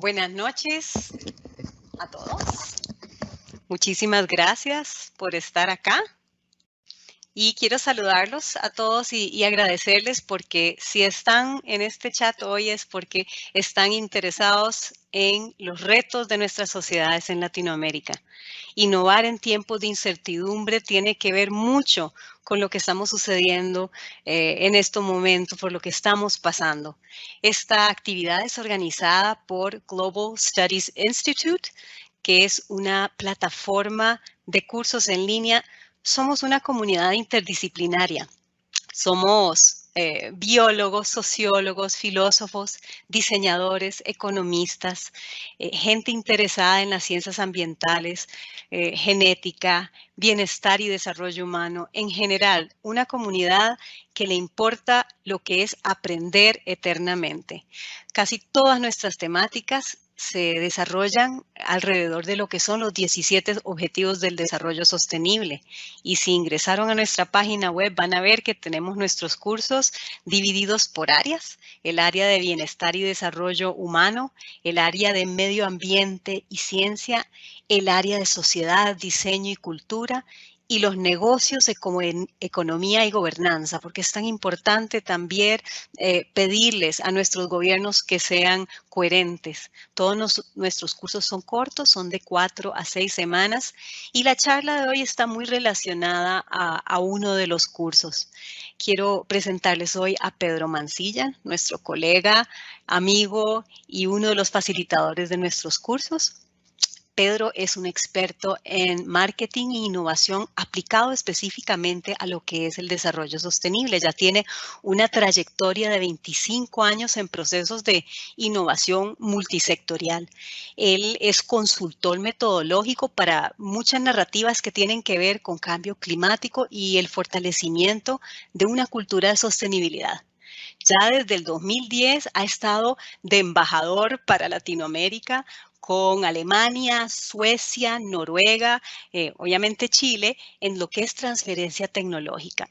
Buenas noches a todos. Muchísimas gracias por estar acá. Y quiero saludarlos a todos y agradecerles porque si están en este chat hoy es porque están interesados en los retos de nuestras sociedades en Latinoamérica. Innovar en tiempos de incertidumbre tiene que ver mucho con lo que estamos sucediendo en estos momentos, por lo que estamos pasando. Esta actividad es organizada por Global Studies Institute, que es una plataforma de cursos en línea. Somos una comunidad interdisciplinaria. Somos biólogos, sociólogos, filósofos, diseñadores, economistas, gente interesada en las ciencias ambientales, genética, bienestar y desarrollo humano. En general, una comunidad que le importa lo que es aprender eternamente. Casi todas nuestras temáticas se desarrollan alrededor de lo que son los 17 Objetivos del Desarrollo Sostenible. Y si ingresaron a nuestra página web van a ver que tenemos nuestros cursos divididos por áreas, el área de bienestar y desarrollo humano, el área de medio ambiente y ciencia, el área de sociedad, diseño y cultura, y los negocios como en economía y gobernanza, porque es tan importante también pedirles a nuestros gobiernos que sean coherentes. Todos nuestros cursos son cortos, son de 4 a 6 semanas, y la charla de hoy está muy relacionada a uno de los cursos. Quiero presentarles hoy a Pedro Mancilla, nuestro colega, amigo y uno de los facilitadores de nuestros cursos. Pedro es un experto en marketing e innovación aplicado específicamente a lo que es el desarrollo sostenible. Ya tiene una trayectoria de 25 años en procesos de innovación multisectorial. Él es consultor metodológico para muchas narrativas que tienen que ver con cambio climático y el fortalecimiento de una cultura de sostenibilidad. Ya desde el 2010 ha estado de embajador para Latinoamérica con Alemania, Suecia, Noruega, obviamente Chile, en lo que es transferencia tecnológica.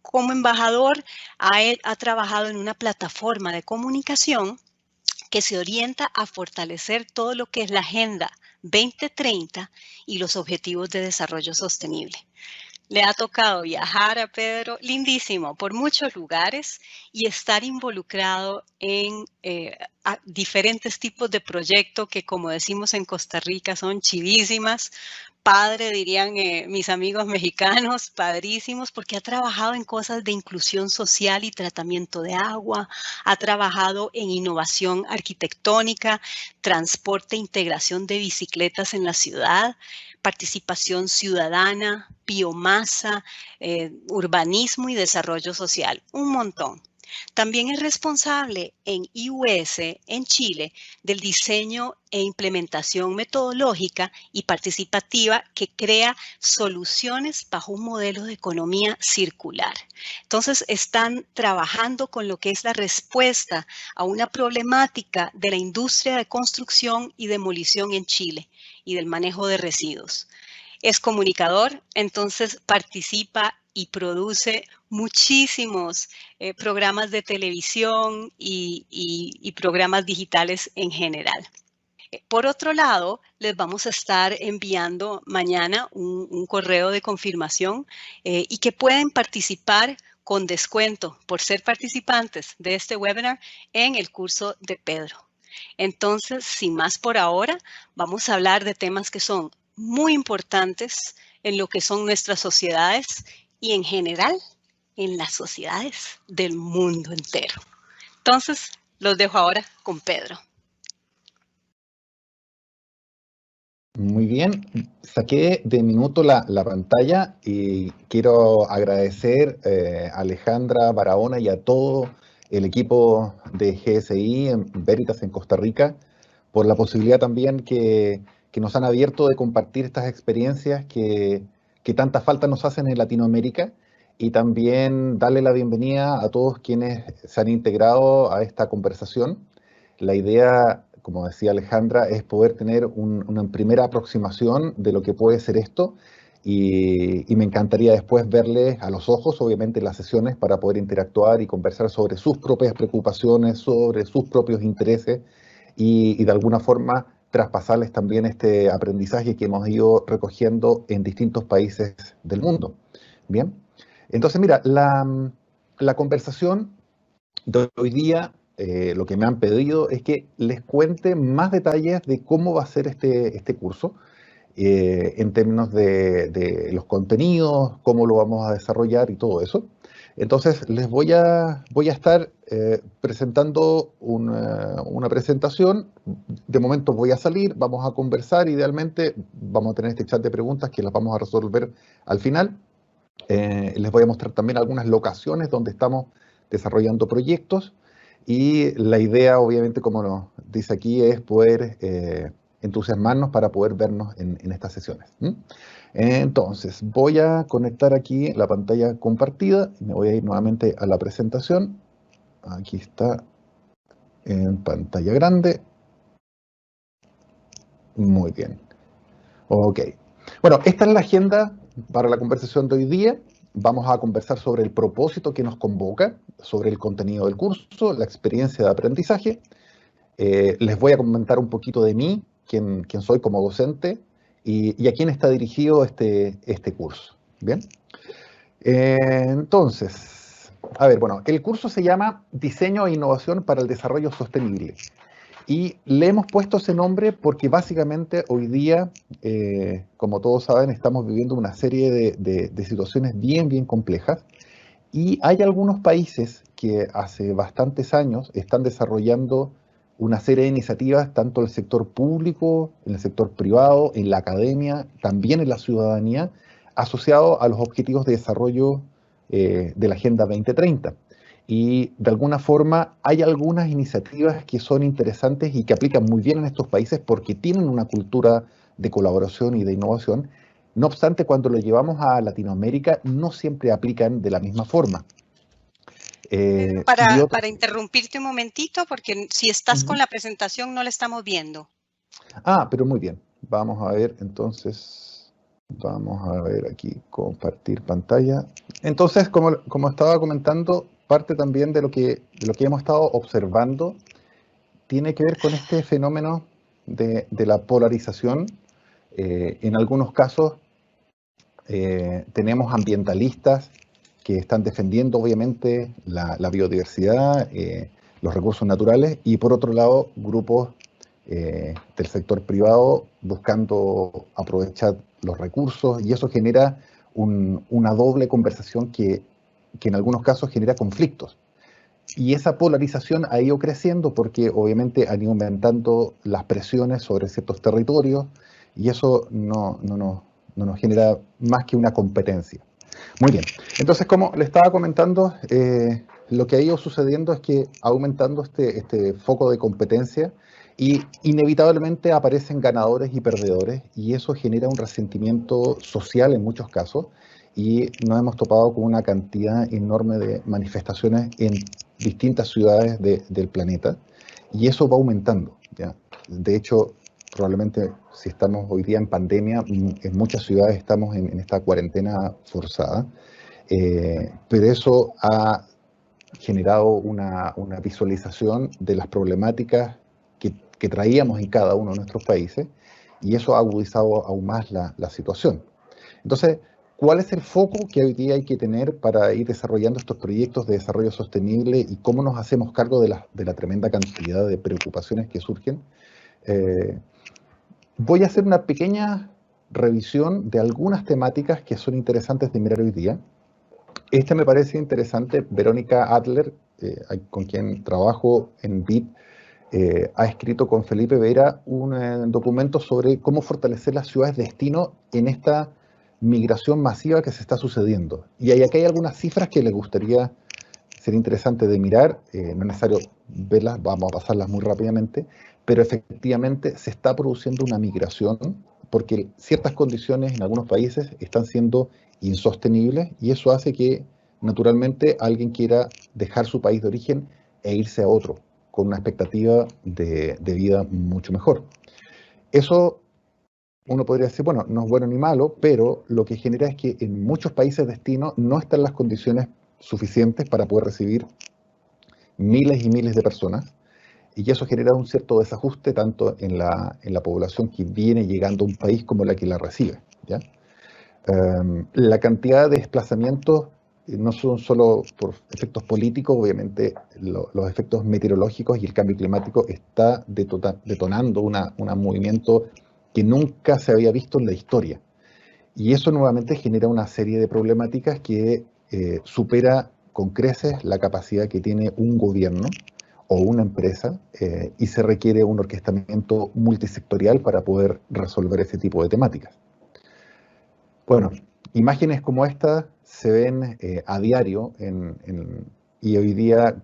Como embajador ha trabajado en una plataforma de comunicación que se orienta a fortalecer todo lo que es la Agenda 2030 y los Objetivos de Desarrollo Sostenible. Le ha tocado viajar a Pedro, lindísimo, por muchos lugares y estar involucrado en diferentes tipos de proyectos que, como decimos en Costa Rica, son chivísimas. Padre, dirían mis amigos mexicanos, padrísimos, porque ha trabajado en cosas de inclusión social y tratamiento de agua, ha trabajado en innovación arquitectónica, transporte e integración de bicicletas en la ciudad, participación ciudadana, biomasa, urbanismo y desarrollo social, un montón. También es responsable en IUS, en Chile, del diseño e implementación metodológica y participativa que crea soluciones bajo un modelo de economía circular. Entonces, están trabajando con lo que es la respuesta a una problemática de la industria de construcción y demolición en Chile y del manejo de residuos. Es comunicador, entonces participa y produce muchísimos programas de televisión y programas digitales en general. Por otro lado, les vamos a estar enviando mañana un correo de confirmación y que pueden participar con descuento por ser participantes de este webinar en el curso de Pedro. Entonces, sin más por ahora, vamos a hablar de temas que son muy importantes en lo que son nuestras sociedades y en general en las sociedades del mundo entero. Entonces, los dejo ahora con Pedro. Muy bien, saqué de minuto la pantalla y quiero agradecer a Alejandra Barahona y a todo el equipo de GSI en Veritas en Costa Rica por la posibilidad también que nos han abierto de compartir estas experiencias que tanta falta nos hacen en Latinoamérica y también darle la bienvenida a todos quienes se han integrado a esta conversación. La idea, como decía Alejandra, es poder tener una primera aproximación de lo que puede ser esto y me encantaría después verles a los ojos, obviamente, en las sesiones para poder interactuar y conversar sobre sus propias preocupaciones, sobre sus propios intereses y de alguna forma traspasarles también este aprendizaje que hemos ido recogiendo en distintos países del mundo. Bien, entonces mira, la conversación de hoy día, lo que me han pedido es que les cuente más detalles de cómo va a ser este curso, en términos de los contenidos, cómo lo vamos a desarrollar y todo eso. Entonces, les voy a estar presentando una presentación. De momento voy a salir, vamos a conversar, idealmente vamos a tener este chat de preguntas que las vamos a resolver al final. Les voy a mostrar también algunas locaciones donde estamos desarrollando proyectos y la idea, obviamente, como nos dice aquí, es poder entusiasmarnos para poder vernos en estas sesiones. Entonces, voy a conectar aquí la pantalla compartida y me voy a ir nuevamente a la presentación. Aquí está en pantalla grande. Muy bien. Ok. Bueno, esta es la agenda para la conversación de hoy día. Vamos a conversar sobre el propósito que nos convoca, sobre el contenido del curso, la experiencia de aprendizaje. Les voy a comentar un poquito de mí, quién soy como docente y a quién está dirigido este curso. Bien. Entonces, a ver, bueno, el curso se llama Diseño e Innovación para el Desarrollo Sostenible. Y le hemos puesto ese nombre porque básicamente hoy día, como todos saben, estamos viviendo una serie de situaciones bien complejas. Y hay algunos países que hace bastantes años están desarrollando una serie de iniciativas, tanto en el sector público, en el sector privado, en la academia, también en la ciudadanía, asociado a los objetivos de desarrollo de la Agenda 2030. Y de alguna forma hay algunas iniciativas que son interesantes y que aplican muy bien en estos países porque tienen una cultura de colaboración y de innovación. No obstante, cuando lo llevamos a Latinoamérica, no siempre aplican de la misma forma. Para interrumpirte un momentito, porque si estás con la presentación no la estamos viendo. Ah, pero muy bien. Vamos a ver, entonces, vamos a ver aquí, compartir pantalla. Entonces, como estaba comentando, parte también de lo que hemos estado observando tiene que ver con este fenómeno de la polarización. En algunos casos, tenemos ambientalistas que están defendiendo obviamente la biodiversidad, los recursos naturales, y por otro lado grupos del sector privado buscando aprovechar los recursos, y eso genera una doble conversación que en algunos casos genera conflictos. Y esa polarización ha ido creciendo porque obviamente han ido aumentando las presiones sobre ciertos territorios y eso no nos genera más que una competencia. Muy bien, entonces como le estaba comentando, lo que ha ido sucediendo es que aumentando este foco de competencia y inevitablemente aparecen ganadores y perdedores y eso genera un resentimiento social en muchos casos y nos hemos topado con una cantidad enorme de manifestaciones en distintas ciudades del planeta y eso va aumentando, ¿ya? De hecho, probablemente si estamos hoy día en pandemia, en muchas ciudades estamos en esta cuarentena forzada, pero eso ha generado una visualización de las problemáticas que traíamos en cada uno de nuestros países y eso ha agudizado aún más la situación. Entonces, ¿cuál es el foco que hoy día hay que tener para ir desarrollando estos proyectos de desarrollo sostenible y cómo nos hacemos cargo de la tremenda cantidad de preocupaciones que surgen? Voy a hacer una pequeña revisión de algunas temáticas que son interesantes de mirar hoy día. Este me parece interesante. Verónica Adler, con quien trabajo en BID, ha escrito con Felipe Vera un documento sobre cómo fortalecer las ciudades destino en esta migración masiva que se está sucediendo. Y aquí hay algunas cifras que le gustaría ser interesante de mirar, no es necesario verlas, vamos a pasarlas muy rápidamente, pero efectivamente se está produciendo una migración porque ciertas condiciones en algunos países están siendo insostenibles y eso hace que naturalmente alguien quiera dejar su país de origen e irse a otro con una expectativa de vida mucho mejor. Eso uno podría decir, bueno, no es bueno ni malo, pero lo que genera es que en muchos países de destino no están las condiciones suficientes para poder recibir miles y miles de personas. y eso genera un cierto desajuste tanto en la población que viene llegando a un país como la que la recibe, ¿ya? La cantidad de desplazamientos no son solo por efectos políticos, obviamente los efectos meteorológicos y el cambio climático está detonando un movimiento que nunca se había visto en la historia. Y eso nuevamente genera una serie de problemáticas que supera con creces la capacidad que tiene un gobierno o una empresa y se requiere un orquestamiento multisectorial para poder resolver ese tipo de temáticas. Bueno, imágenes como esta se ven a diario y hoy día,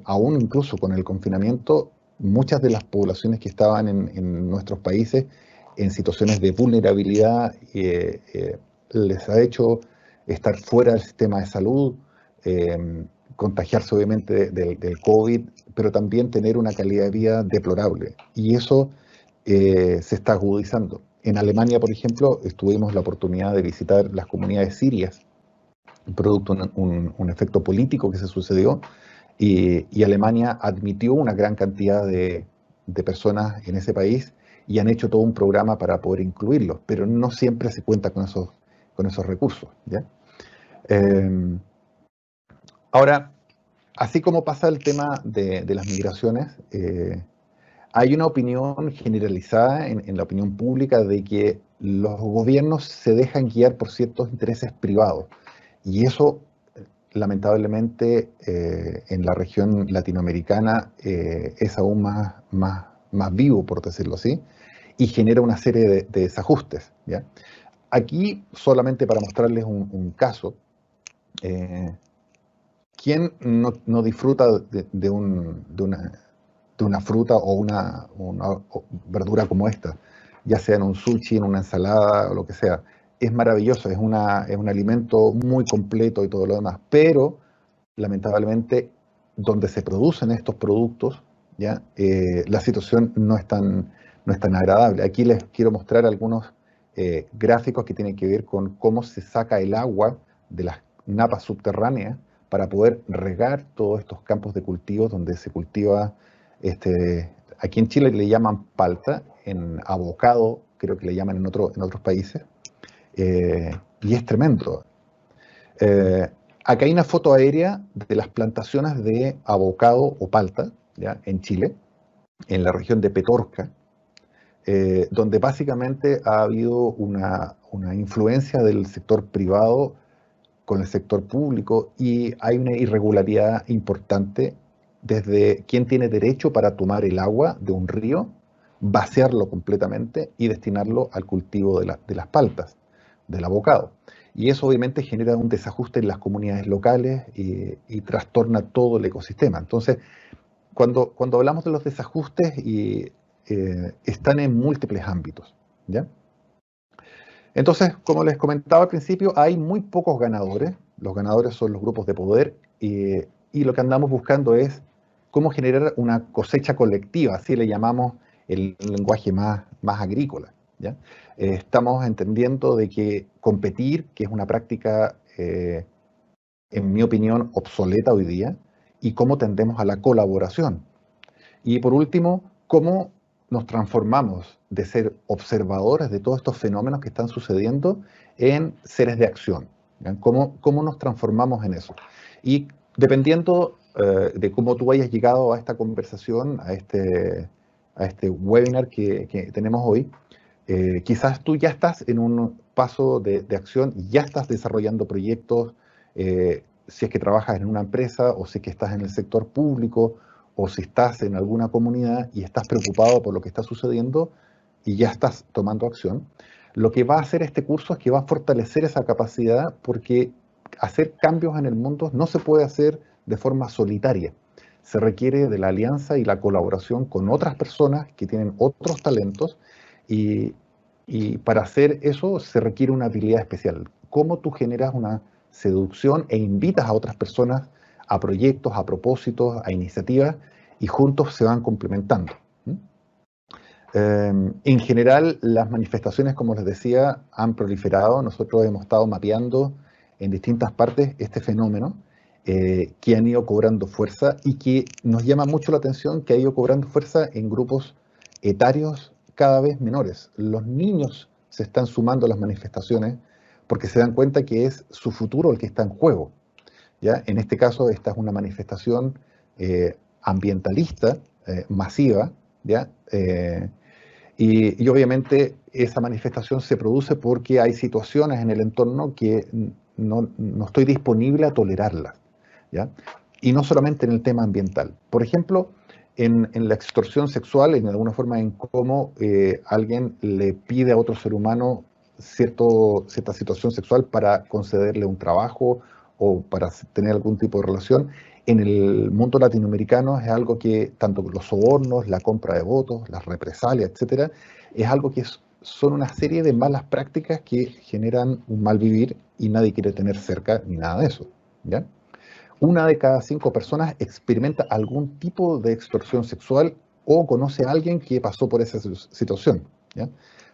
aún incluso con el confinamiento, muchas de las poblaciones que estaban en nuestros países en situaciones de vulnerabilidad les ha hecho estar fuera del sistema de salud, contagiarse obviamente del COVID, pero también tener una calidad de vida deplorable. Y eso se está agudizando. En Alemania, por ejemplo, tuvimos la oportunidad de visitar las comunidades sirias, producto de un efecto político que se sucedió, y Alemania admitió una gran cantidad de personas en ese país y han hecho todo un programa para poder incluirlos, pero no siempre se cuenta con esos recursos, ¿ya? Ahora, así como pasa el tema de las migraciones, hay una opinión generalizada en la opinión pública de que los gobiernos se dejan guiar por ciertos intereses privados. Y eso, lamentablemente, en la región latinoamericana es aún más vivo, por decirlo así, y genera una serie de desajustes, ¿ya? Aquí, solamente para mostrarles un caso, ¿quién no disfruta de una fruta o una verdura como esta, ya sea en un sushi, en una ensalada o lo que sea? Es maravilloso, es un alimento muy completo y todo lo demás, pero lamentablemente donde se producen estos productos, ¿ya? La situación no es tan agradable. Aquí les quiero mostrar algunos gráficos que tienen que ver con cómo se saca el agua de las napas subterráneas para poder regar todos estos campos de cultivos donde se cultiva, aquí en Chile le llaman palta, en abocado creo que le llaman en otros países, y es tremendo. Eh, Acá hay una foto aérea de las plantaciones de abocado o palta, ¿ya? En Chile, en la región de Petorca, donde básicamente ha habido una influencia del sector privado con el sector público y hay una irregularidad importante desde quién tiene derecho para tomar el agua de un río, vaciarlo completamente y destinarlo al cultivo de las paltas, del abocado. Y eso obviamente genera un desajuste en las comunidades locales y trastorna todo el ecosistema. Entonces, cuando hablamos de los desajustes, están en múltiples ámbitos, ¿ya? Entonces, como les comentaba al principio, hay muy pocos ganadores. Los ganadores son los grupos de poder y lo que andamos buscando es cómo generar una cosecha colectiva, así le llamamos el lenguaje más agrícola, ¿ya? Estamos entendiendo de que competir, que es una práctica, en mi opinión, obsoleta hoy día, y cómo tendemos a la colaboración. Y por último, cómo nos transformamos de ser observadores de todos estos fenómenos que están sucediendo en seres de acción. ¿Cómo nos transformamos en eso? Y dependiendo de cómo tú hayas llegado a esta conversación, a este webinar que tenemos hoy, quizás tú ya estás en un paso de acción, ya estás desarrollando proyectos, si es que trabajas en una empresa o si es que estás en el sector público o si estás en alguna comunidad y estás preocupado por lo que está sucediendo y ya estás tomando acción. Lo que va a hacer este curso es que va a fortalecer esa capacidad porque hacer cambios en el mundo no se puede hacer de forma solitaria. Se requiere de la alianza y la colaboración con otras personas que tienen otros talentos y, y para hacer eso se requiere una habilidad especial. ¿Cómo tú generas una seducción e invitas a otras personas a proyectos, a propósitos, a iniciativas y juntos se van complementando? En general, las manifestaciones, como les decía, han proliferado. Nosotros hemos estado mapeando en distintas partes este fenómeno. que han ido cobrando fuerza y que nos llama mucho la atención que ha ido cobrando fuerza en grupos etarios cada vez menores. Los niños se están sumando a las manifestaciones porque se dan cuenta que es su futuro el que está en juego, ¿ya? En este caso, esta es una manifestación ambientalista masiva, ¿ya? Y obviamente esa manifestación se produce porque hay situaciones en el entorno que no estoy disponible a tolerarlas, ¿ya? Y no solamente en el tema ambiental. Por ejemplo, en la extorsión sexual, en alguna forma en cómo alguien le pide a otro ser humano cierta situación sexual para concederle un trabajo o para tener algún tipo de relación. En el mundo latinoamericano es algo que tanto los sobornos, la compra de votos, las represalias, etcétera, es algo que son una serie de malas prácticas que generan un mal vivir y nadie quiere tener cerca ni nada de eso, ¿ya? Una de cada 5 personas experimenta algún tipo de extorsión sexual o conoce a alguien que pasó por esa situación, ¿ya?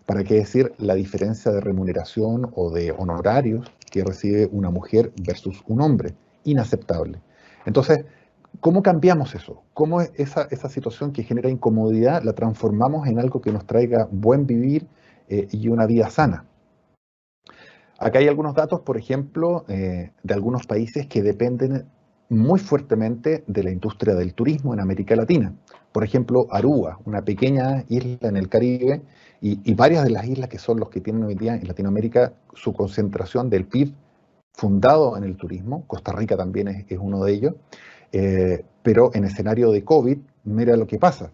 ¿Para qué decir la diferencia de remuneración o de honorarios que recibe una mujer versus un hombre? Inaceptable. Entonces, ¿cómo cambiamos eso? ¿Cómo esa situación que genera incomodidad la transformamos en algo que nos traiga buen vivir y una vida sana? Acá hay algunos datos, por ejemplo, de algunos países que dependen muy fuertemente de la industria del turismo en América Latina. Por ejemplo, Aruba, una pequeña isla en el Caribe, y varias de las islas que son los que tienen hoy día en Latinoamérica su concentración del PIB fundado en el turismo. Costa Rica también es uno de ellos. Pero en escenario de COVID, mira lo que pasa.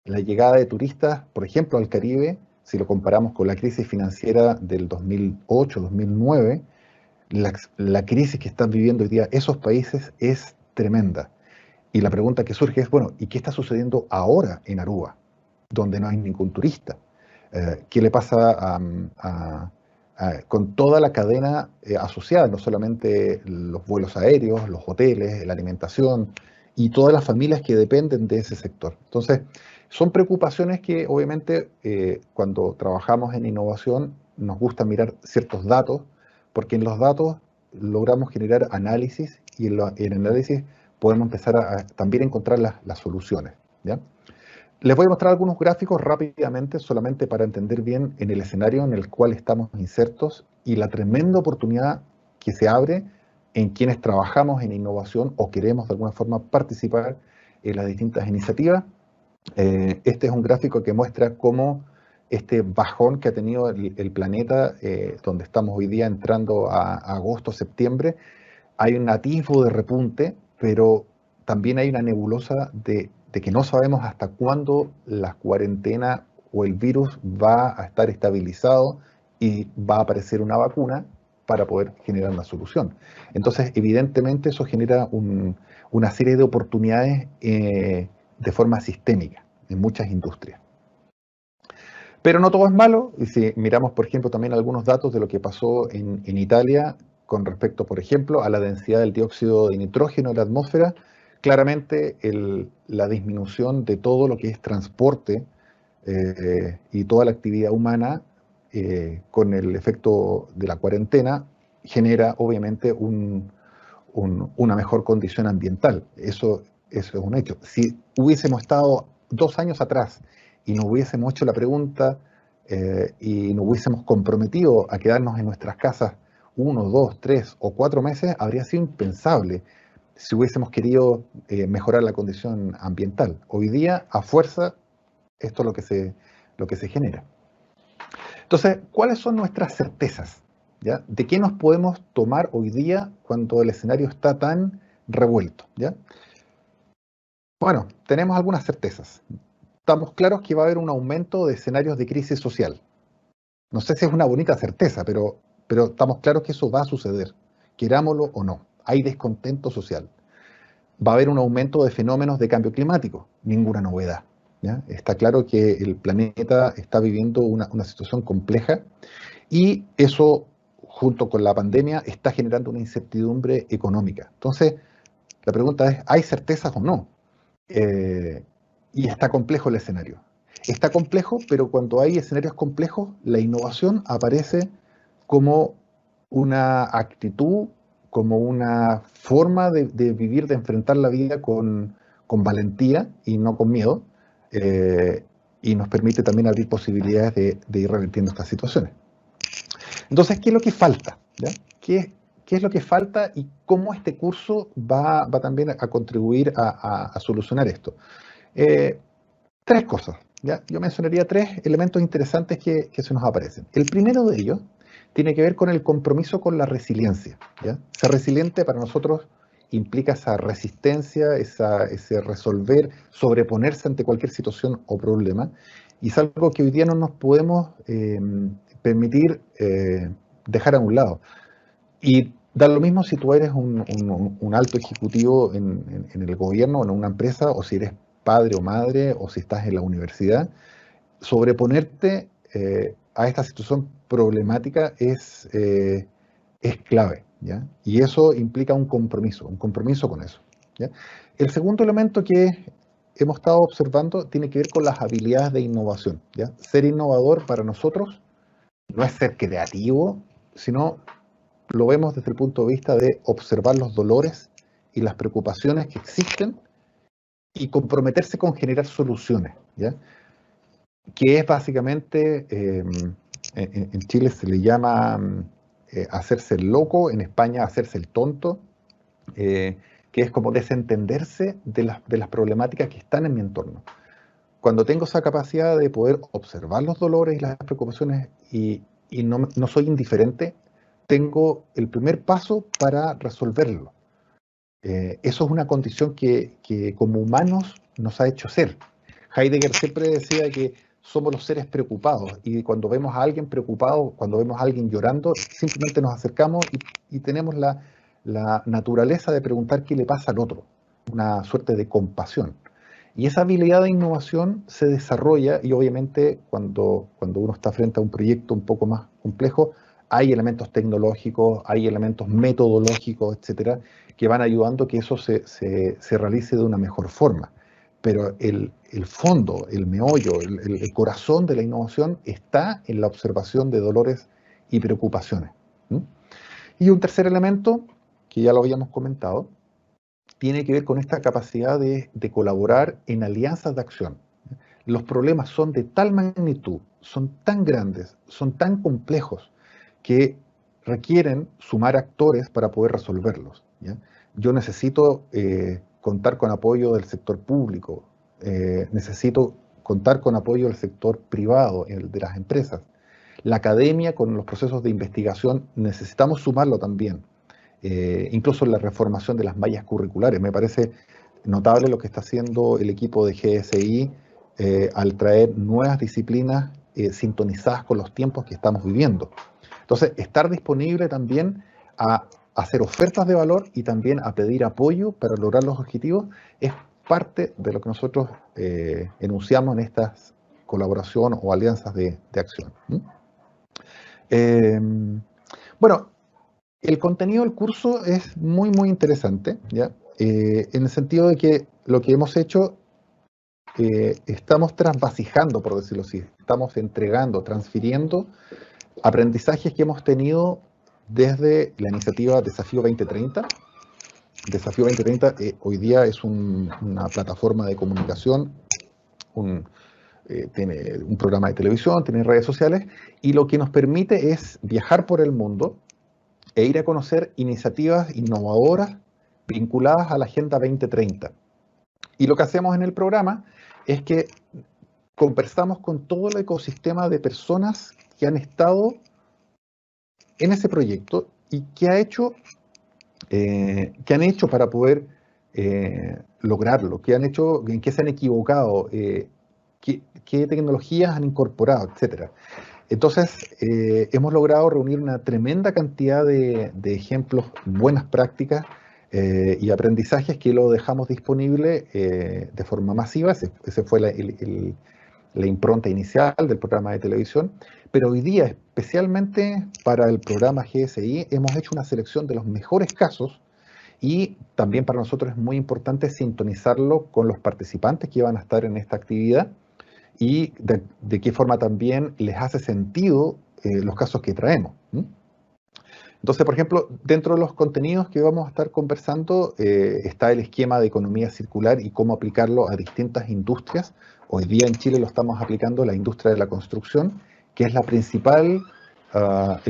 La llegada de turistas, por ejemplo, al Caribe, si lo comparamos con la crisis financiera del 2008-2009, la crisis que están viviendo hoy día esos países es tremenda. Y la pregunta que surge es, bueno, ¿y qué está sucediendo ahora en Aruba, donde no hay ningún turista? ¿Qué le pasa con toda la cadena asociada, no solamente los vuelos aéreos, los hoteles, la alimentación y todas las familias que dependen de ese sector? Entonces, son preocupaciones que obviamente cuando trabajamos en innovación nos gusta mirar ciertos datos, porque en los datos logramos generar análisis y en el análisis podemos empezar a también encontrar las soluciones, ¿ya? Les voy a mostrar algunos gráficos rápidamente, solamente para entender bien en el escenario en el cual estamos insertos y la tremenda oportunidad que se abre en quienes trabajamos en innovación o queremos de alguna forma participar en las distintas iniciativas. Este es un gráfico que muestra cómo este bajón que ha tenido el planeta, donde estamos hoy día entrando a agosto, septiembre, hay un atisbo de repunte, pero también hay una nebulosa de que no sabemos hasta cuándo la cuarentena o el virus va a estar estabilizado y va a aparecer una vacuna para poder generar una solución. Entonces, evidentemente, eso genera una serie de oportunidades de forma sistémica en muchas industrias. Pero no todo es malo, y si miramos, por ejemplo, también algunos datos de lo que pasó en Italia con respecto, por ejemplo, a la densidad del dióxido de nitrógeno en la atmósfera, claramente la disminución de todo lo que es transporte y toda la actividad humana con el efecto de la cuarentena genera obviamente una mejor condición ambiental. Eso es un hecho. Si hubiésemos estado 2 años atrás y nos hubiésemos hecho la pregunta y nos hubiésemos comprometido a quedarnos en nuestras casas 1, 2, 3 o 4 meses, habría sido impensable si hubiésemos querido mejorar la condición ambiental. Hoy día, a fuerza, esto es lo que se genera. Entonces, ¿cuáles son nuestras certezas? ¿Ya? ¿De qué nos podemos tomar hoy día cuando el escenario está tan revuelto? ¿Ya? Bueno, tenemos algunas certezas. Estamos claros que va a haber un aumento de escenarios de crisis social. No sé si es una bonita certeza, pero estamos claros que eso va a suceder, querámoslo o no. Hay descontento social. Va a haber un aumento de fenómenos de cambio climático, ninguna novedad, ¿ya? Está claro que el planeta está viviendo una situación compleja y eso, junto con la pandemia, está generando una incertidumbre económica. Entonces, la pregunta es, ¿hay certezas o no? Y está complejo el escenario. Está complejo, pero cuando hay escenarios complejos, la innovación aparece como una actitud como una forma de vivir, de enfrentar la vida con valentía y no con miedo, y nos permite también abrir posibilidades de ir revirtiendo estas situaciones. Entonces, ¿qué es lo que falta? ¿Ya? ¿Qué es lo que falta y cómo este curso va también a contribuir a solucionar esto? Tres cosas. ¿Ya? Yo mencionaría tres elementos interesantes que se nos aparecen. El primero de ellos tiene que ver con el compromiso con la resiliencia. ¿Ya? Ser resiliente para nosotros implica esa resistencia, ese resolver, sobreponerse ante cualquier situación o problema, y es algo que hoy día no nos podemos permitir dejar a un lado. Y da lo mismo si tú eres un alto ejecutivo en el gobierno o en una empresa, o si eres padre o madre, o si estás en la universidad. Sobreponerte a esta situación problemática es clave, ¿ya? Y eso implica un compromiso con eso, ¿ya? El segundo elemento que hemos estado observando tiene que ver con las habilidades de innovación, ¿ya? Ser innovador para nosotros no es ser creativo, sino lo vemos desde el punto de vista de observar los dolores y las preocupaciones que existen y comprometerse con generar soluciones, ¿ya? Que es básicamente, en Chile se le llama hacerse el loco, en España hacerse el tonto, que es como desentenderse de las problemáticas que están en mi entorno. Cuando tengo esa capacidad de poder observar los dolores y las preocupaciones y no soy indiferente, tengo el primer paso para resolverlo. Eso es una condición que como humanos nos ha hecho ser. Heidegger siempre decía que somos los seres preocupados, y cuando vemos a alguien preocupado, cuando vemos a alguien llorando, simplemente nos acercamos y tenemos la naturaleza de preguntar qué le pasa al otro, una suerte de compasión. Y esa habilidad de innovación se desarrolla, y obviamente cuando uno está frente a un proyecto un poco más complejo, hay elementos tecnológicos, hay elementos metodológicos, etcétera, que van ayudando a que eso se realice de una mejor forma. Pero el fondo, el meollo, el corazón de la innovación está en la observación de dolores y preocupaciones. ¿Mm? Y un tercer elemento, que ya lo habíamos comentado, tiene que ver con esta capacidad de colaborar en alianzas de acción. Los problemas son de tal magnitud, son tan grandes, son tan complejos, que requieren sumar actores para poder resolverlos, ¿ya? Yo necesito contar con apoyo del sector público, necesito contar con apoyo del sector privado, de las empresas. La academia con los procesos de investigación necesitamos sumarlo también. Incluso en la reformación de las mallas curriculares. Me parece notable lo que está haciendo el equipo de GSI al traer nuevas disciplinas sintonizadas con los tiempos que estamos viviendo. Entonces, estar disponible también a hacer ofertas de valor y también a pedir apoyo para lograr los objetivos es parte de lo que nosotros enunciamos en estas colaboración o alianzas de acción. Bueno, el contenido del curso es muy, muy interesante, ¿ya? En el sentido de que lo que hemos hecho, estamos trasvasijando, por decirlo así, estamos entregando, transfiriendo aprendizajes que hemos tenido desde la iniciativa Desafío 2030. Desafío 2030 hoy día es una plataforma de comunicación, tiene un programa de televisión, tiene redes sociales, y lo que nos permite es viajar por el mundo e ir a conocer iniciativas innovadoras vinculadas a la Agenda 2030. Y lo que hacemos en el programa es que conversamos con todo el ecosistema de personas que han estado en ese proyecto y que han hecho para poder lograrlo, en qué se han equivocado, qué tecnologías han incorporado, etcétera. Entonces, hemos logrado reunir una tremenda cantidad de ejemplos, buenas prácticas y aprendizajes que lo dejamos disponible de forma masiva. Ese fue la impronta inicial del programa de televisión. Pero hoy día, especialmente para el programa GSI, hemos hecho una selección de los mejores casos, y también para nosotros es muy importante sintonizarlo con los participantes que van a estar en esta actividad, y de qué forma también les hace sentido los casos que traemos. Entonces, por ejemplo, dentro de los contenidos que vamos a estar conversando está el esquema de economía circular y cómo aplicarlo a distintas industrias. Hoy día en Chile lo estamos aplicando a la industria de la construcción, que es el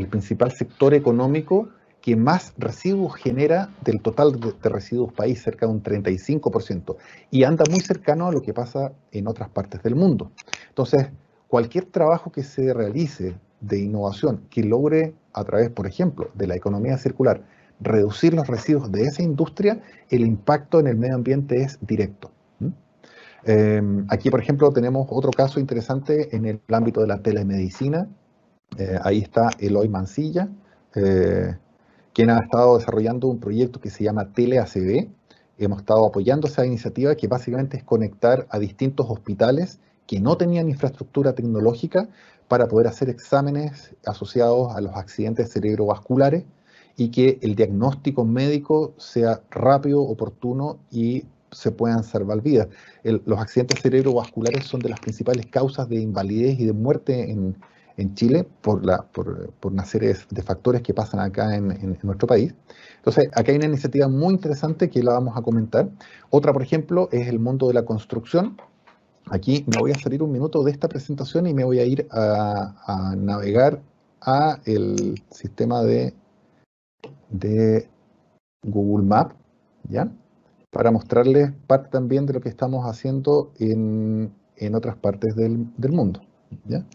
principal sector económico que más residuos genera del total de residuos país, cerca de un 35%, y anda muy cercano a lo que pasa en otras partes del mundo. Entonces, cualquier trabajo que se realice de innovación que logre, a través, por ejemplo, de la economía circular, reducir los residuos de esa industria, el impacto en el medio ambiente es directo. Aquí, por ejemplo, tenemos otro caso interesante en el ámbito de la telemedicina. Ahí está Eloy Mancilla, quien ha estado desarrollando un proyecto que se llama TeleACB. Hemos estado apoyando esa iniciativa que básicamente es conectar a distintos hospitales que no tenían infraestructura tecnológica para poder hacer exámenes asociados a los accidentes cerebrovasculares y que el diagnóstico médico sea rápido, oportuno y se puedan salvar vidas. Los accidentes cerebrovasculares son de las principales causas de invalidez y de muerte en Chile por una serie de factores que pasan acá en nuestro país. Entonces, acá hay una iniciativa muy interesante que la vamos a comentar. Otra, por ejemplo, es el mundo de la construcción. Aquí me voy a salir un minuto de esta presentación y me voy a ir a navegar a el sistema de Google Maps, ¿ya? Para mostrarles parte también de lo que estamos haciendo en otras partes del mundo, ¿ya?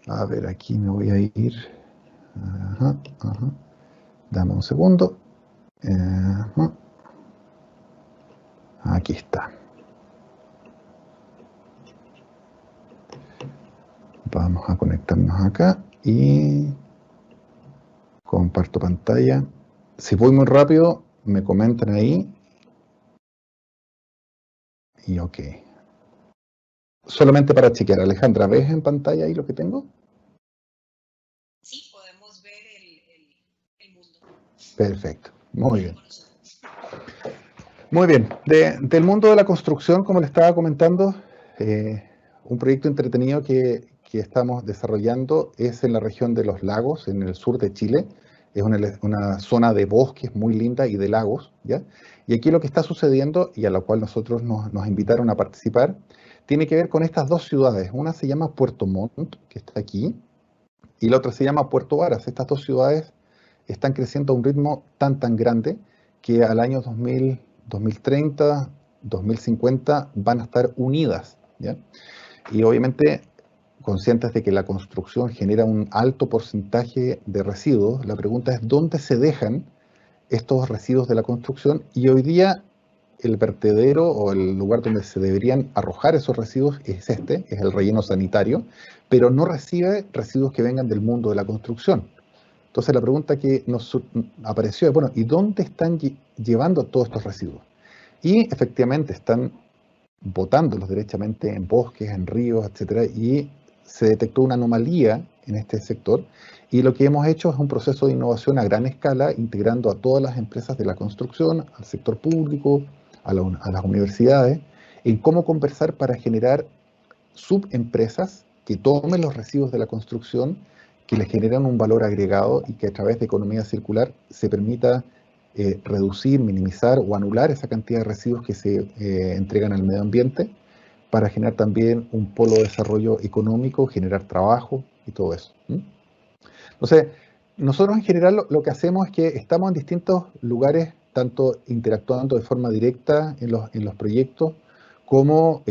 A ver, aquí me voy a ir. Ajá, ajá. Dame un segundo. Ajá. Aquí está. Vamos a conectarnos acá y comparto pantalla. Si voy muy rápido, me comentan ahí. Y ok. Solamente para chequear, Alejandra, ¿ves en pantalla ahí lo que tengo? Sí, podemos ver el mundo. Perfecto, muy bien. Muy bien, del mundo de la construcción, como le estaba comentando, un proyecto entretenido que estamos desarrollando es en la región de los lagos, en el sur de Chile. Es una zona de bosques muy linda y de lagos, ¿ya? Y aquí lo que está sucediendo, y a lo cual nosotros nos invitaron a participar, tiene que ver con estas dos ciudades. Una se llama Puerto Montt, que está aquí, y la otra se llama Puerto Varas. Estas dos ciudades están creciendo a un ritmo tan grande que al año 2030, 2050 van a estar unidas, ¿ya? Y obviamente, conscientes de que la construcción genera un alto porcentaje de residuos, la pregunta es dónde se dejan estos residuos de la construcción, y hoy día el vertedero o el lugar donde se deberían arrojar esos residuos es es el relleno sanitario, pero no recibe residuos que vengan del mundo de la construcción. Entonces la pregunta que nos apareció es, bueno, ¿y dónde están llevando todos estos residuos? Y efectivamente están botándolos derechamente en bosques, en ríos, etcétera, y se detectó una anomalía en este sector. Y lo que hemos hecho es un proceso de innovación a gran escala, integrando a todas las empresas de la construcción, al sector público, a las universidades, en cómo conversar para generar subempresas que tomen los residuos de la construcción, que les generan un valor agregado y que a través de economía circular se permita reducir, minimizar o anular esa cantidad de residuos que se entregan al medio ambiente para generar también un polo de desarrollo económico, generar trabajo y todo eso. Entonces, nosotros en general lo que hacemos es que estamos en distintos lugares, tanto interactuando de forma directa en los proyectos, como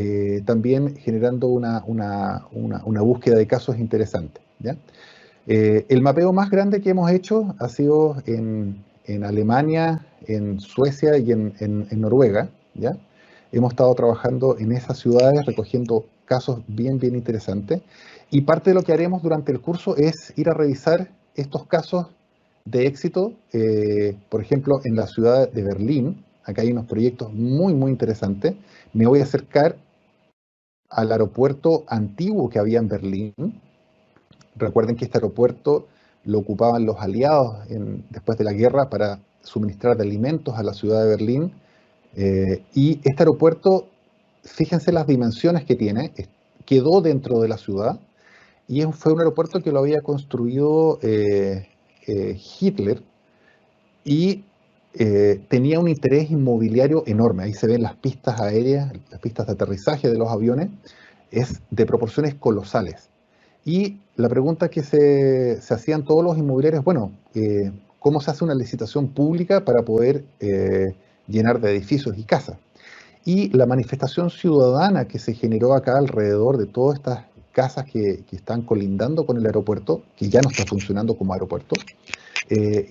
también generando una búsqueda de casos interesantes, ¿ya? El mapeo más grande que hemos hecho ha sido en Alemania, en Suecia y en Noruega, ¿ya? Hemos estado trabajando en esas ciudades recogiendo casos bien interesantes, y parte de lo que haremos durante el curso es ir a revisar estos casos de éxito, por ejemplo, en la ciudad de Berlín. Acá hay unos proyectos muy interesantes. Me voy a acercar al aeropuerto antiguo que había en Berlín. Recuerden que este aeropuerto lo ocupaban los aliados después de la guerra para suministrar de alimentos a la ciudad de Berlín. Y este aeropuerto, fíjense las dimensiones que tiene, quedó dentro de la ciudad, y fue un aeropuerto que lo había construido Hitler y tenía un interés inmobiliario enorme. Ahí se ven las pistas aéreas, las pistas de aterrizaje de los aviones, es de proporciones colosales. Y la pregunta que se hacían todos los inmobiliarios, bueno, ¿cómo se hace una licitación pública para poder llenar de edificios y casas? Y la manifestación ciudadana que se generó acá alrededor de todas estas casas que están colindando con el aeropuerto, que ya no está funcionando como aeropuerto,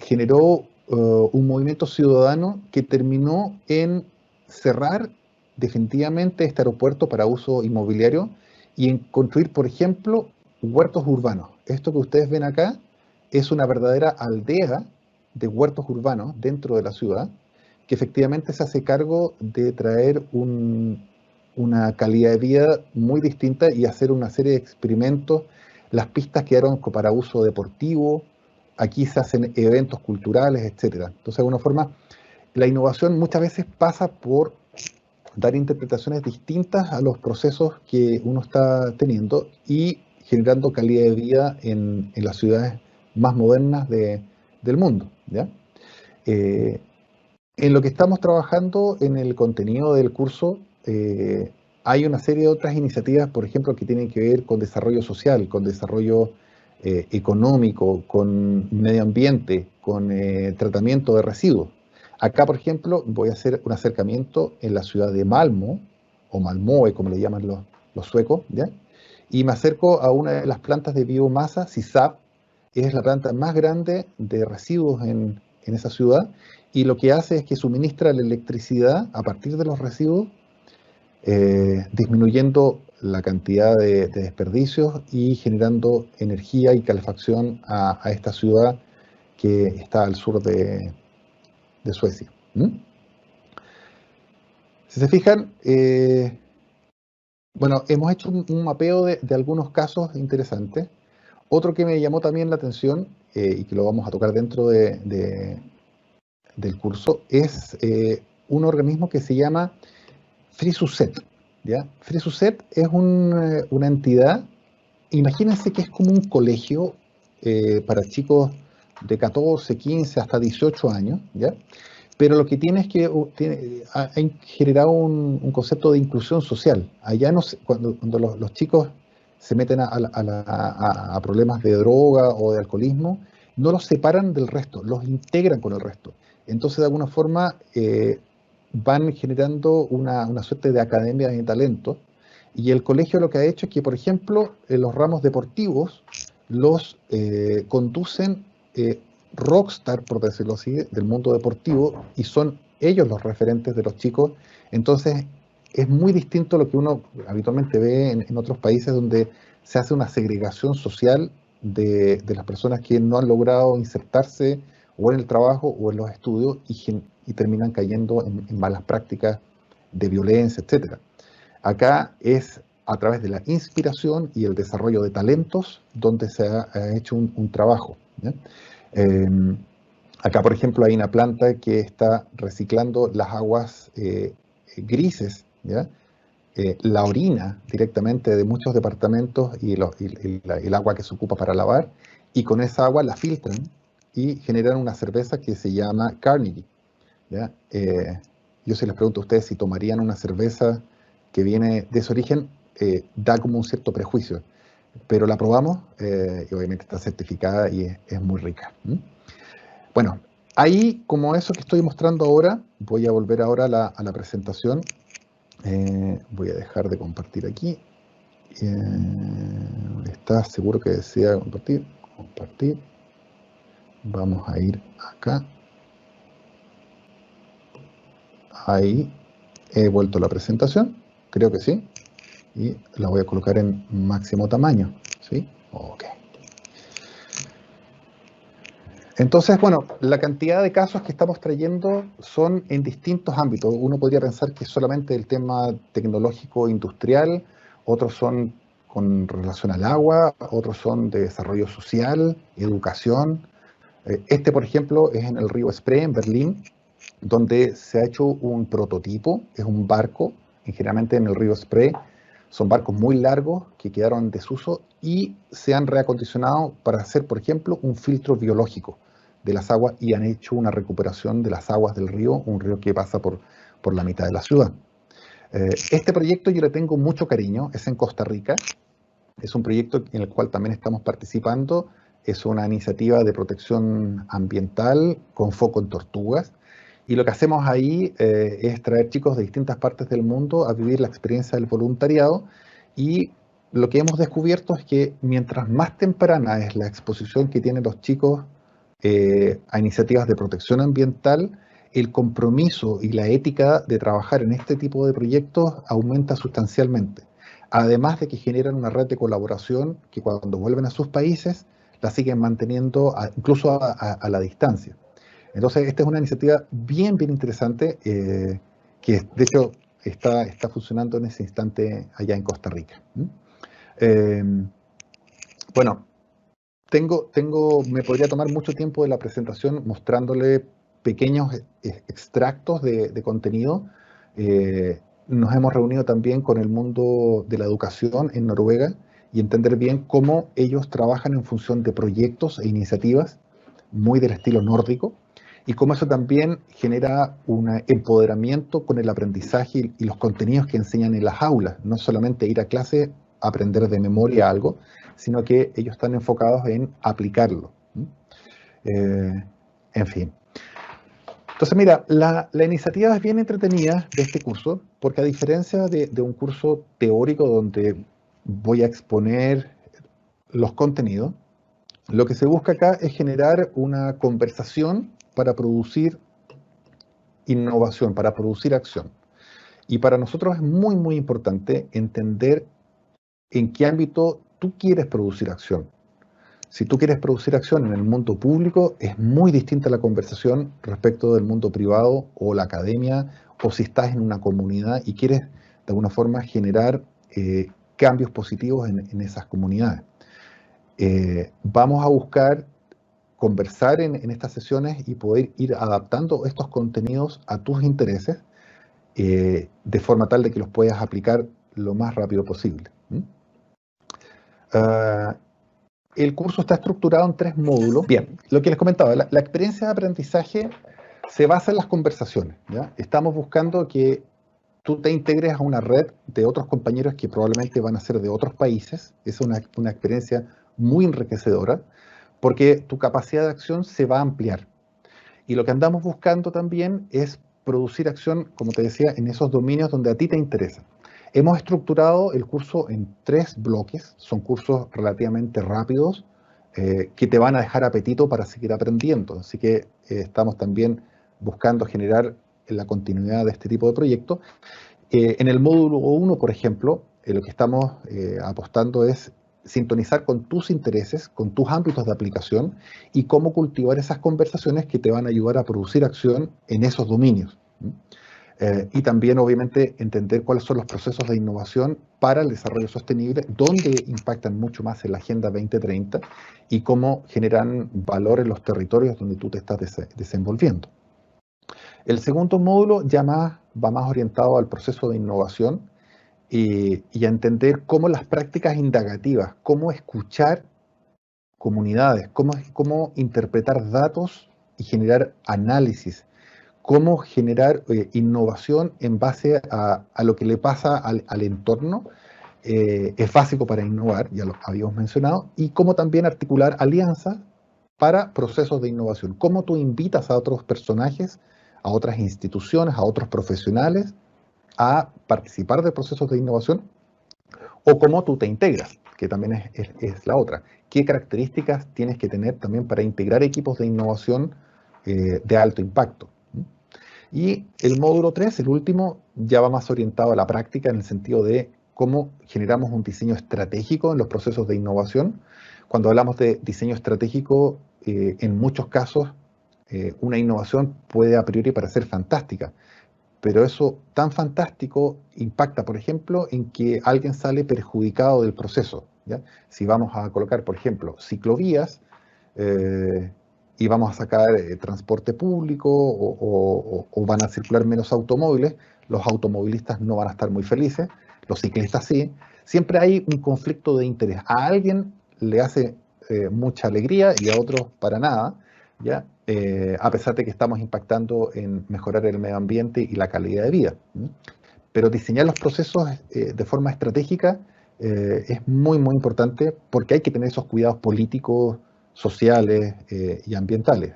generó un movimiento ciudadano que terminó en cerrar definitivamente este aeropuerto para uso inmobiliario y en construir, por ejemplo, huertos urbanos. Esto que ustedes ven acá es una verdadera aldea de huertos urbanos dentro de la ciudad, que efectivamente se hace cargo de traer una calidad de vida muy distinta y hacer una serie de experimentos. Las pistas quedaron para uso deportivo, aquí se hacen eventos culturales, etcétera. Entonces, de alguna forma, la innovación muchas veces pasa por dar interpretaciones distintas a los procesos que uno está teniendo y generando calidad de vida en las ciudades más modernas del mundo, ¿ya? Eh, en lo que estamos trabajando en el contenido del curso, hay una serie de otras iniciativas, por ejemplo, que tienen que ver con desarrollo social, con desarrollo económico, con medio ambiente, con tratamiento de residuos. Acá, por ejemplo, voy a hacer un acercamiento en la ciudad de Malmö, o Malmöe, como le llaman los suecos, ¿ya? Y me acerco a una de las plantas de biomasa, SISAP, es la planta más grande de residuos en esa ciudad, y lo que hace es que suministra la electricidad a partir de los residuos, disminuyendo la cantidad de desperdicios y generando energía y calefacción a esta ciudad que está al sur de Suecia. ¿Mm? Si se fijan, bueno, hemos hecho un mapeo de algunos casos interesantes. Otro que me llamó también la atención, y que lo vamos a tocar dentro del curso, es un organismo que se llama FreeSUSET, ¿ya? FreeSUSET es una entidad, imagínense que es como un colegio para chicos de 14, 15 hasta 18 años, ¿ya? Pero lo que tiene es que ha generado un concepto de inclusión social. Allá no cuando los chicos se meten a problemas de droga o de alcoholismo, no los separan del resto, los integran con el resto. Entonces, de alguna forma, van generando una suerte de academia de talento. Y el colegio lo que ha hecho es que, por ejemplo, en los ramos deportivos los conducen rockstar, por decirlo así, del mundo deportivo, y son ellos los referentes de los chicos. Entonces, es muy distinto a lo que uno habitualmente ve en otros países donde se hace una segregación social de las personas que no han logrado insertarse o en el trabajo o en los estudios y terminan cayendo en malas prácticas de violencia, etcétera. Acá es a través de la inspiración y el desarrollo de talentos donde se ha hecho un trabajo, ¿ya? Eh, Acá, por ejemplo, hay una planta que está reciclando las aguas grises, ¿ya? La orina directamente de muchos departamentos y el agua que se ocupa para lavar, y con esa agua la filtran y generan una cerveza que se llama Carnegie, ¿ya? Yo si les pregunto a ustedes si tomarían una cerveza que viene de ese origen, da como un cierto prejuicio, pero la probamos y obviamente está certificada y es muy rica. ¿Mm? Bueno, ahí como eso que estoy mostrando ahora, voy a volver ahora a la presentación. Voy a dejar de compartir aquí. ¿Está seguro que desea compartir? Compartir. Vamos a ir acá. Ahí he vuelto la presentación, creo que sí. Y la voy a colocar en máximo tamaño, ¿sí? Ok. Entonces, bueno, la cantidad de casos que estamos trayendo son en distintos ámbitos. Uno podría pensar que es solamente el tema tecnológico industrial, otros son con relación al agua, otros son de desarrollo social, educación. Este, por ejemplo, es en el río Spree, en Berlín, donde se ha hecho un prototipo, es un barco, y generalmente en el río Spree son barcos muy largos que quedaron en desuso y se han reacondicionado para hacer, por ejemplo, un filtro biológico. de las aguas y han hecho una recuperación de las aguas del río, un río que pasa por la mitad de la ciudad. Este proyecto yo le tengo mucho cariño, es en Costa Rica, es un proyecto en el cual también estamos participando, es una iniciativa de protección ambiental con foco en tortugas, y lo que hacemos ahí es traer chicos de distintas partes del mundo a vivir la experiencia del voluntariado, y lo que hemos descubierto es que mientras más temprana es la exposición que tienen los chicos a iniciativas de protección ambiental, el compromiso y la ética de trabajar en este tipo de proyectos aumenta sustancialmente. Además de que generan una red de colaboración que cuando vuelven a sus países la siguen manteniendo incluso a la distancia. Entonces, esta es una iniciativa bien, bien interesante que de hecho está funcionando en ese instante allá en Costa Rica. Eh, bueno, me podría tomar mucho tiempo de la presentación mostrándole pequeños extractos de contenido. Nos hemos reunido también con el mundo de la educación en Noruega y entender bien cómo ellos trabajan en función de proyectos e iniciativas muy del estilo nórdico y cómo eso también genera un empoderamiento con el aprendizaje y los contenidos que enseñan en las aulas. No solamente ir a clase, aprender de memoria algo, sino que ellos están enfocados en aplicarlo. En fin. Entonces, mira, la iniciativa es bien entretenida de este curso, porque a diferencia de un curso teórico donde voy a exponer los contenidos, lo que se busca acá es generar una conversación para producir innovación, para producir acción. Y para nosotros es muy, muy importante entender en qué ámbito tú quieres producir acción. Si tú quieres producir acción en el mundo público, es muy distinta la conversación respecto del mundo privado o la academia, o si estás en una comunidad y quieres de alguna forma generar cambios positivos en esas comunidades. Vamos a buscar conversar en estas sesiones y poder ir adaptando estos contenidos a tus intereses de forma tal de que los puedas aplicar lo más rápido posible. El curso está estructurado en 3 módulos. Bien, lo que les comentaba, la experiencia de aprendizaje se basa en las conversaciones, ¿ya? Estamos buscando que tú te integres a una red de otros compañeros que probablemente van a ser de otros países. Es una experiencia muy enriquecedora porque tu capacidad de acción se va a ampliar. Y lo que andamos buscando también es producir acción, como te decía, en esos dominios donde a ti te interesa. Hemos estructurado el curso en 3 bloques, son cursos relativamente rápidos que te van a dejar apetito para seguir aprendiendo. Así que estamos también buscando generar la continuidad de este tipo de proyectos. En el módulo 1, por ejemplo, lo que estamos apostando es sintonizar con tus intereses, con tus ámbitos de aplicación y cómo cultivar esas conversaciones que te van a ayudar a producir acción en esos dominios. Y también, obviamente, entender cuáles son los procesos de innovación para el desarrollo sostenible, dónde impactan mucho más en la Agenda 2030 y cómo generan valor en los territorios donde tú te estás desenvolviendo. El segundo módulo ya va más orientado al proceso de innovación y a entender cómo las prácticas indagativas, cómo escuchar comunidades, cómo interpretar datos y generar análisis, cómo generar innovación en base a lo que le pasa al entorno, es básico para innovar, ya lo habíamos mencionado, y cómo también articular alianzas para procesos de innovación. Cómo tú invitas a otros personajes, a otras instituciones, a otros profesionales a participar de procesos de innovación, o cómo tú te integras, que también es la otra. ¿Qué características tienes que tener también para integrar equipos de innovación de alto impacto? Y el módulo 3, el último, ya va más orientado a la práctica en el sentido de cómo generamos un diseño estratégico en los procesos de innovación. Cuando hablamos de diseño estratégico, en muchos casos, una innovación puede a priori parecer fantástica, pero eso tan fantástico impacta, por ejemplo, en que alguien sale perjudicado del proceso, ¿ya? Si vamos a colocar, por ejemplo, ciclovías y vamos a sacar transporte público o van a circular menos automóviles, los automovilistas no van a estar muy felices, los ciclistas sí. Siempre hay un conflicto de interés. A alguien le hace mucha alegría y a otros para nada, ¿ya? a pesar de que estamos impactando en mejorar el medio ambiente y la calidad de vida. Pero diseñar los procesos de forma estratégica es muy, muy importante porque hay que tener esos cuidados políticos, sociales y ambientales.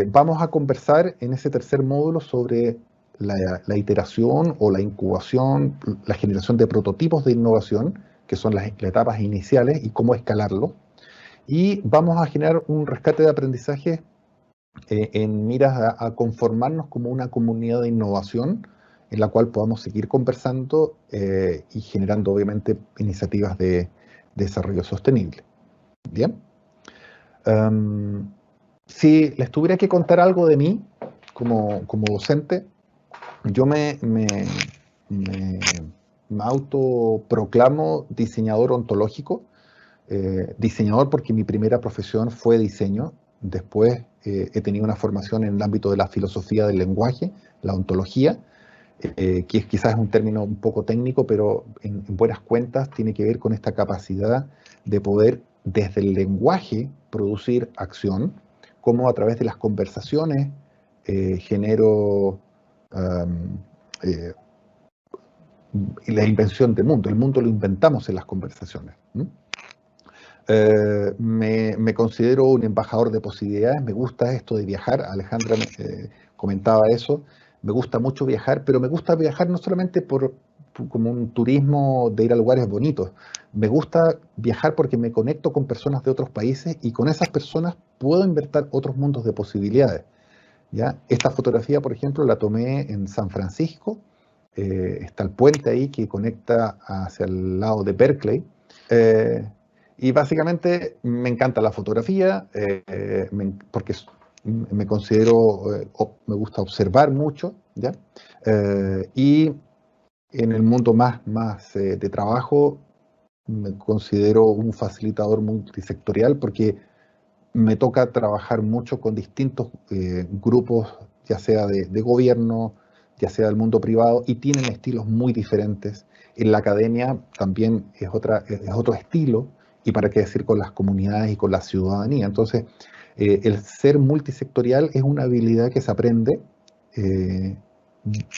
Vamos a conversar en ese tercer módulo sobre la iteración o la incubación, la generación de prototipos de innovación, que son las etapas iniciales, y cómo escalarlo. Y vamos a generar un rescate de aprendizaje en miras a conformarnos como una comunidad de innovación en la cual podamos seguir conversando y generando, obviamente, iniciativas de desarrollo sostenible. Bien. Si les tuviera que contar algo de mí como docente, yo me autoproclamo diseñador ontológico. Diseñador porque mi primera profesión fue diseño. Después he tenido una formación en el ámbito de la filosofía del lenguaje, la ontología, que quizás es un término un poco técnico, pero en buenas cuentas tiene que ver con esta capacidad de poder desde el lenguaje producir acción, como a través de las conversaciones genero eh, la invención del mundo. El mundo lo inventamos en las conversaciones. Me considero un embajador de posibilidades, me gusta esto de viajar, Alejandra comentaba eso, me gusta mucho viajar, pero me gusta viajar no solamente como un turismo de ir a lugares bonitos, me gusta viajar porque me conecto con personas de otros países y con esas personas puedo inventar otros mundos de posibilidades. ¿Ya? Esta fotografía, por ejemplo, la tomé en San Francisco, está el puente ahí que conecta hacia el lado de Berkeley. Eh, y básicamente me encanta la fotografía porque me considero, me gusta observar mucho, ¿ya? Y en el mundo más de trabajo me considero un facilitador multisectorial porque me toca trabajar mucho con distintos grupos, ya sea de gobierno, ya sea del mundo privado, y tienen estilos muy diferentes. En la academia también es otro estilo, y para qué decir con las comunidades y con la ciudadanía. Entonces, el ser multisectorial es una habilidad que se aprende. eh,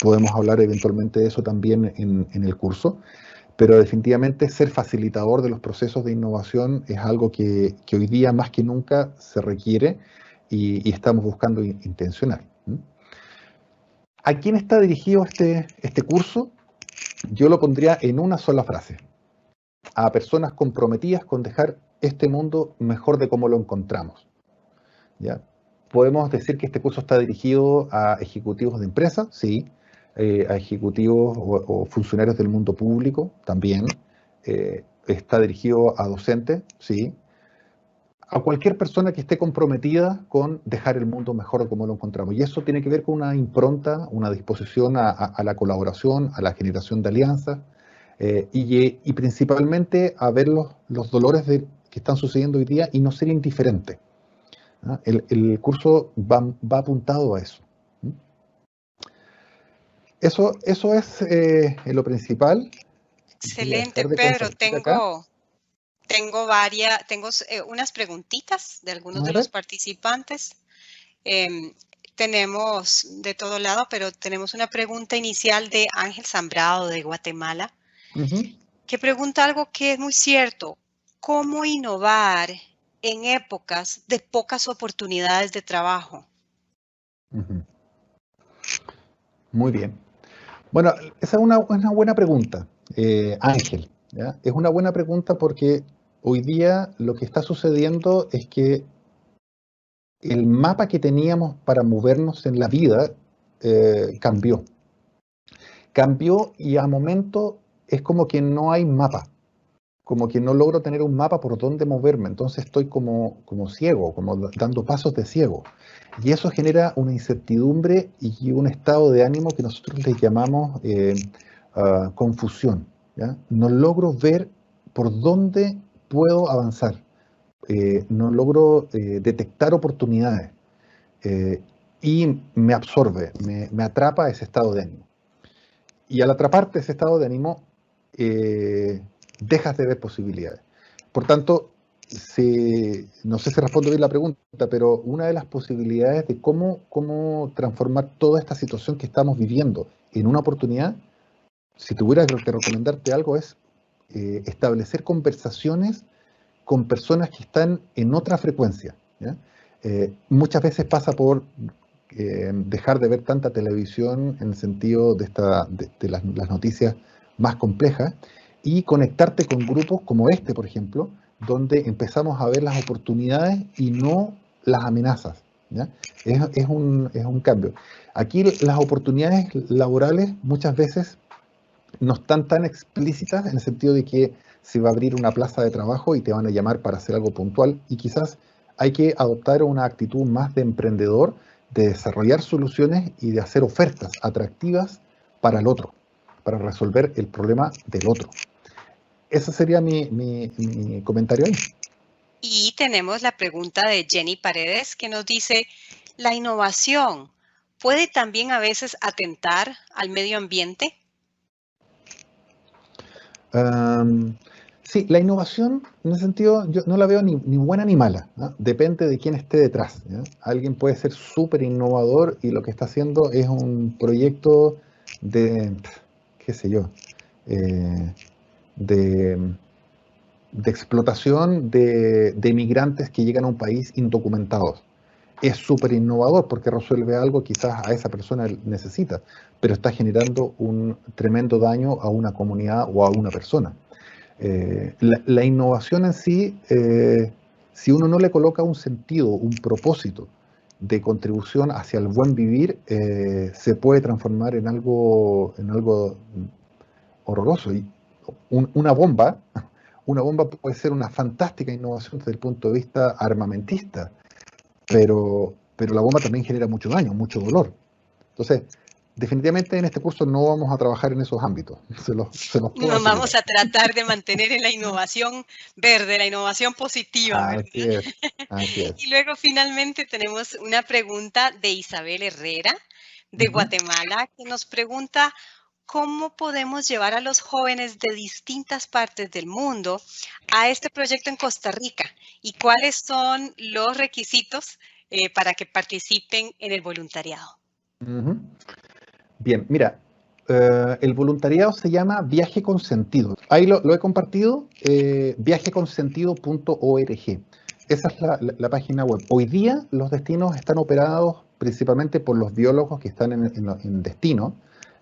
Podemos hablar eventualmente de eso también en el curso, pero definitivamente ser facilitador de los procesos de innovación es algo que hoy día más que nunca se requiere y estamos buscando intencionar. ¿A quién está dirigido este curso? Yo lo pondría en una sola frase: a personas comprometidas con dejar este mundo mejor de cómo lo encontramos. ¿Ya? Podemos decir que este curso está dirigido a ejecutivos de empresas, sí, a ejecutivos o funcionarios del mundo público, también. Está dirigido a docentes, sí, a cualquier persona que esté comprometida con dejar el mundo mejor de como lo encontramos. Y eso tiene que ver con una impronta, una disposición a la colaboración, a la generación de alianzas y principalmente a ver los dolores que están sucediendo hoy día y no ser indiferente. ¿Ah? El curso va apuntado a eso. Eso es lo principal. Voy a Excelente, dejar de Pedro. compartir acá. Tengo unas preguntitas de algunos A de los ver. participantes. Em, Tenemos de todo lado, pero tenemos una pregunta inicial de Ángel Zambrado de Guatemala, Uh-huh. que pregunta algo que es muy cierto. ¿Cómo innovar en épocas de pocas oportunidades de trabajo? Uh-huh. Muy bien. Bueno, esa es una buena pregunta, Ángel. ¿Ya? Es una buena pregunta porque hoy día lo que está sucediendo es que el mapa que teníamos para movernos en la vida cambió. Cambió y a momento es como que no hay mapa, como que no logro tener un mapa por dónde moverme, entonces estoy como ciego, como dando pasos de ciego. Y eso genera una incertidumbre y un estado de ánimo que nosotros le llamamos confusión. ¿Ya? No logro ver por dónde puedo avanzar, no logro detectar oportunidades y me absorbe, me atrapa ese estado de ánimo. Y al atraparte ese estado de ánimo, dejas de ver posibilidades. Por tanto, no sé si respondo bien la pregunta, pero una de las posibilidades de cómo transformar toda esta situación que estamos viviendo en una oportunidad, si tuviera que recomendarte algo, es establecer conversaciones con personas que están en otra frecuencia, ¿ya? Muchas veces pasa por dejar de ver tanta televisión en el sentido de las noticias más complejas y conectarte con grupos como este, por ejemplo, donde empezamos a ver las oportunidades y no las amenazas, ¿ya? Es un cambio. Aquí las oportunidades laborales muchas veces no están tan explícitas en el sentido de que se va a abrir una plaza de trabajo y te van a llamar para hacer algo puntual y quizás hay que adoptar una actitud más de emprendedor, de desarrollar soluciones y de hacer ofertas atractivas para el otro, para resolver el problema del otro. Ese sería mi comentario ahí. Y tenemos la pregunta de Jenny Paredes que nos dice, ¿la innovación puede también a veces atentar al medio ambiente? Sí, la innovación, en ese sentido, yo no la veo ni buena ni mala, ¿no? Depende de quién esté detrás, ¿ya? Alguien puede ser súper innovador y lo que está haciendo es un proyecto de, qué sé yo, eh, de, de explotación de migrantes que llegan a un país indocumentados. Es súper innovador porque resuelve algo que quizás a esa persona necesita, pero está generando un tremendo daño a una comunidad o a una persona. La innovación en sí, si uno no le coloca un sentido, un propósito de contribución hacia el buen vivir, se puede transformar en algo horroroso. Y una bomba puede ser una fantástica innovación desde el punto de vista armamentista, pero la bomba también genera mucho daño, mucho dolor. Entonces, definitivamente en este curso no vamos a trabajar en esos ámbitos, se los puedo Nos asegurar. vamos a tratar de mantener en la innovación verde, la innovación positiva, ¿verdad? Así es, así es. Y luego finalmente tenemos una pregunta de Isabel Herrera de Ujú. Guatemala que nos pregunta cómo podemos llevar a los jóvenes de distintas partes del mundo a este proyecto en Costa Rica y cuáles son los requisitos para que participen en el voluntariado. Ujú. Bien, mira, el voluntariado se llama Viaje con Sentido. Ahí lo he compartido, viajeconsentido.org. Esa es la página web. Hoy día los destinos están operados principalmente por los biólogos que están en destino.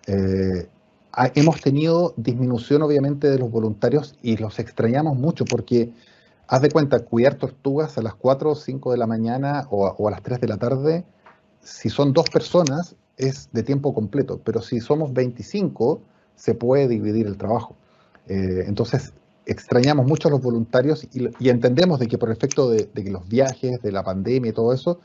Eh, Hemos tenido disminución obviamente de los voluntarios y los extrañamos mucho porque haz de cuenta, cuidar tortugas a las 4 o 5 de la mañana o a las 3 de la tarde, si son dos personas, es de tiempo completo, pero si somos 25, se puede dividir el trabajo. Entonces, extrañamos mucho a los voluntarios y entendemos de que por efecto de que los viajes, de la pandemia y todo eso,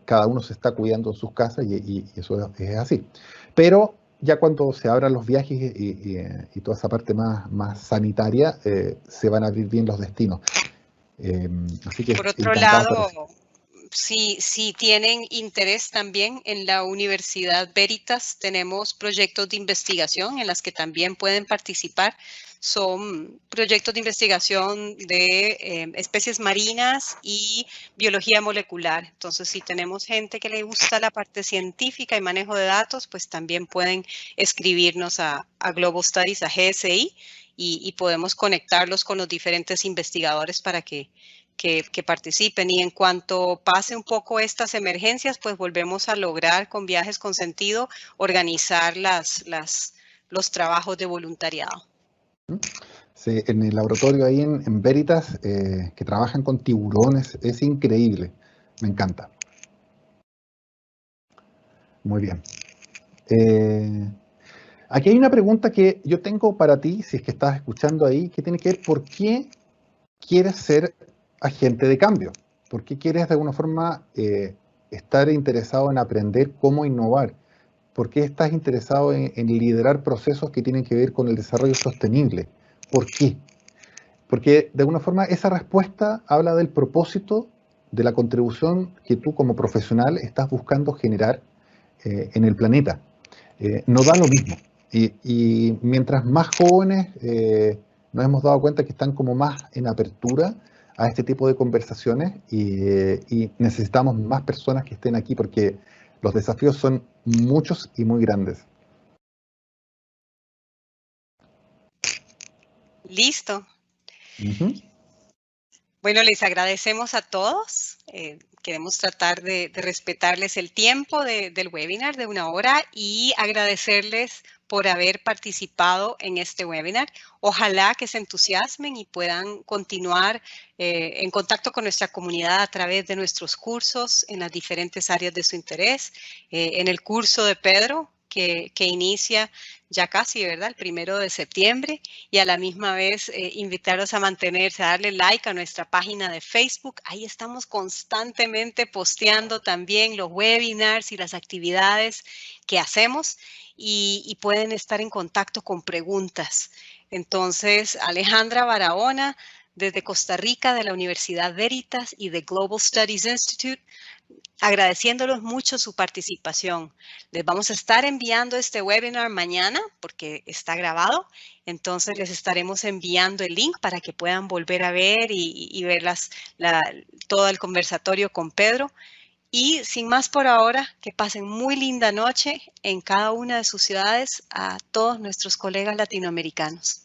cada uno se está cuidando en sus casas y eso es así. Pero ya cuando se abran los viajes y toda esa parte más sanitaria, se van a abrir bien los destinos. Así que Por otro encantado lado, de recibir. si tienen interés también en la Universidad Veritas, tenemos proyectos de investigación en las que también pueden participar. Son proyectos de investigación de especies marinas y biología molecular. Entonces, si tenemos gente que le gusta la parte científica y manejo de datos, pues también pueden escribirnos a Global Studies, a GSI, y podemos conectarlos con los diferentes investigadores para que participen. Y en cuanto pase un poco estas emergencias, pues volvemos a lograr con Viajes con Sentido organizar los trabajos de voluntariado. Sí, en el laboratorio ahí en Veritas, que trabajan con tiburones, es increíble. Me encanta. Muy bien. Eh, Aquí hay una pregunta que yo tengo para ti, si es que estás escuchando ahí, que tiene que ver por qué quieres ser agente de cambio. ¿Por qué quieres de alguna forma estar interesado en aprender cómo innovar? ¿Por qué estás interesado en liderar procesos que tienen que ver con el desarrollo sostenible? ¿Por qué? Porque de alguna forma esa respuesta habla del propósito de la contribución que tú como profesional estás buscando generar en el planeta. No da lo mismo. Y mientras más jóvenes nos hemos dado cuenta que están como más en apertura a este tipo de conversaciones y necesitamos más personas que estén aquí porque los desafíos son muchos y muy grandes. Listo. Ujú. Bueno, les agradecemos a todos. Queremos tratar de respetarles el tiempo del webinar de 1 hora y agradecerles por haber participado en este webinar. Ojalá que se entusiasmen y puedan continuar en contacto con nuestra comunidad a través de nuestros cursos en las diferentes áreas de su interés. En el curso de Pedro, que inicia ya casi, ¿verdad? El 1 de septiembre, y a la misma vez invitarlos a mantenerse, a darle like a nuestra página de Facebook. Ahí estamos constantemente posteando también los webinars y las actividades que hacemos y pueden estar en contacto con preguntas. Entonces, Alejandra Barahona, desde Costa Rica, de la Universidad Veritas y de Global Studies Institute, agradeciéndolos mucho su participación. Les vamos a estar enviando este webinar mañana porque está grabado. Entonces les estaremos enviando el link para que puedan volver a ver y ver todo el conversatorio con Pedro. Y sin más por ahora, que pasen muy linda noche en cada una de sus ciudades a todos nuestros colegas latinoamericanos.